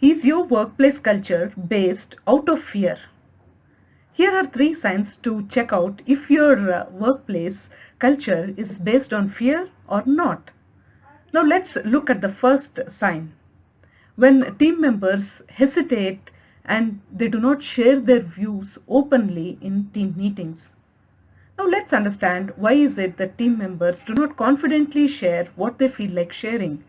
Is your workplace culture based out of fear? Here are three signs to check out if your workplace culture is based on fear or not. Now let's look at the first sign. When team members hesitate and they do not share their views openly in team meetings. Now let's understand why is it that team members do not confidently share what they feel like sharing.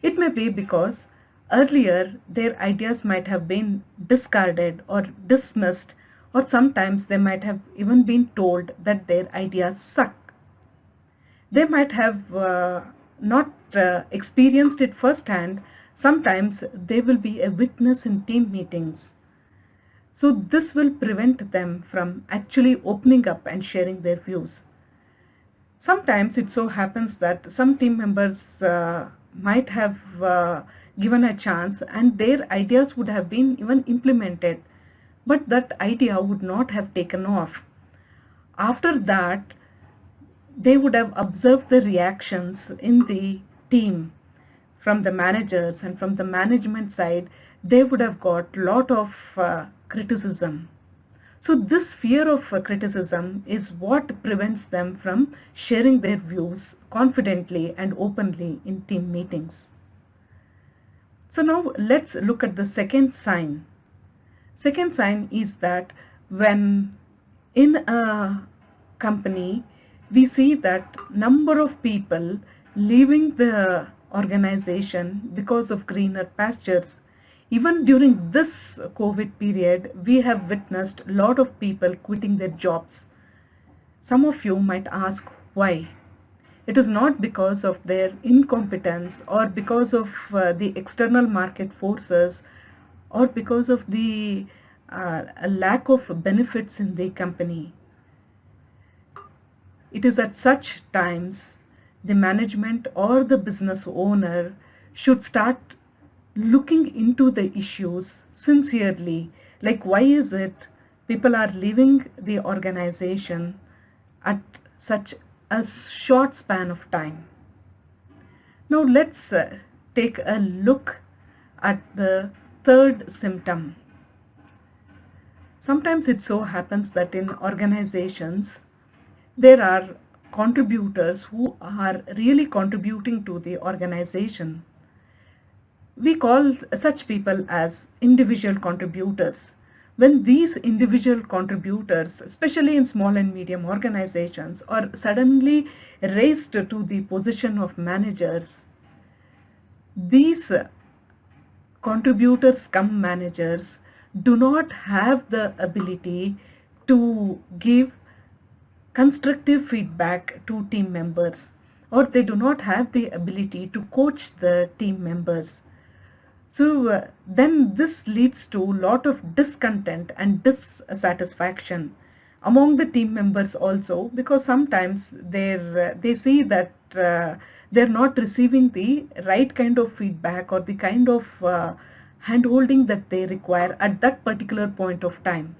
It may be because earlier their ideas might have been discarded or dismissed, or sometimes they might have even been told that their ideas suck. They might have not experienced it firsthand. Sometimes they will be a witness in team meetings. So this will prevent them from actually opening up and sharing their views. Sometimes it so happens that some team members might have given a chance and their ideas would have been even implemented, but that idea would not have taken off. After that, they would have observed the reactions in the team from the managers and from the management side. They would have got lot of criticism. So this fear of criticism is what prevents them from sharing their views confidently and openly in team meetings. So now let's look at the second sign. Second sign is that when in a company we see that number of people leaving the organization because of greener pastures. Even during this COVID period, we have witnessed a lot of people quitting their jobs. Some of you might ask why. It is not because of their incompetence or because of the external market forces or because of the lack of benefits in the company. It is at such times the management or the business owner should start looking into the issues sincerely, like why is it people are leaving the organization at such a short span of time. Now let's take a look at the third symptom. Sometimes it so happens that in organizations there are contributors who are really contributing to the organization. We call such people as individual contributors. When these individual contributors, especially in small and medium organizations, are suddenly raised to the position of managers, these contributors come managers do not have the ability to give constructive feedback to team members, or they do not have the ability to coach the team members. So then this leads to a lot of discontent and dissatisfaction among the team members also, because sometimes they see that they're not receiving the right kind of feedback or the kind of hand-holding that they require at that particular point of time,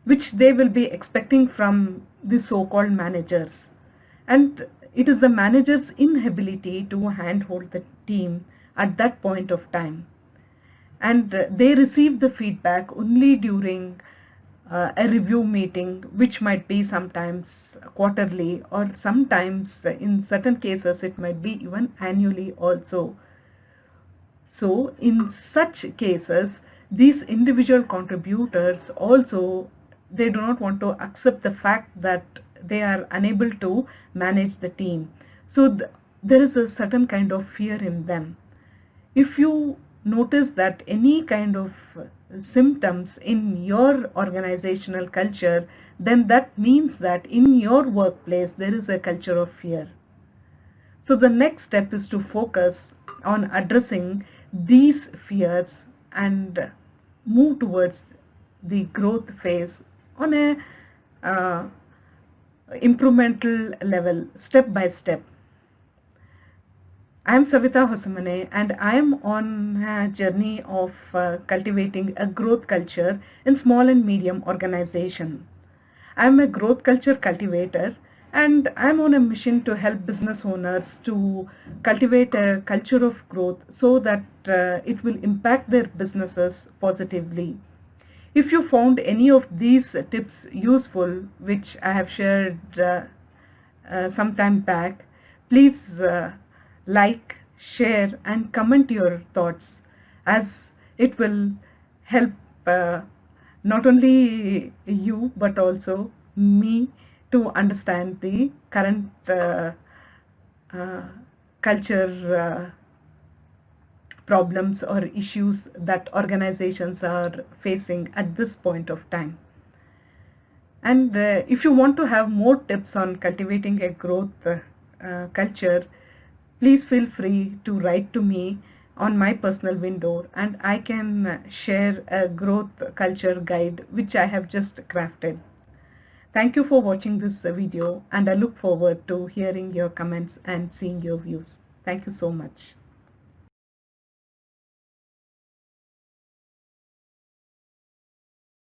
which they will be expecting from the so-called managers. And it is the manager's inability to handhold the team at that point of time. And they receive the feedback only during a review meeting, which might be sometimes quarterly, or sometimes in certain cases it might be even annually also. So in such cases, these individual contributors also, they do not want to accept the fact that they are unable to manage the team. So there is a certain kind of fear in them. If you notice that any kind of symptoms in your organizational culture, then that means that in your workplace there is a culture of fear. So the next step is to focus on addressing these fears and move towards the growth phase on a implemental level, step by step. I am Savita Hosamane, and I am on a journey of cultivating a growth culture in small and medium organization. I am a growth culture cultivator, And I'm on a mission to help business owners to cultivate a culture of growth so that it will impact their businesses positively. If you found any of these tips useful, which I have shared some time back, please like, share, and comment your thoughts, as it will help not only you but also me to understand the current uh, culture problems or issues that organizations are facing at this point of time. And if you want to have more tips on cultivating a growth culture, please feel free to write to me on my personal window, and I can share a growth culture guide which I have just crafted. Thank you for watching this video, and I look forward to hearing your comments and seeing your views. Thank you so much.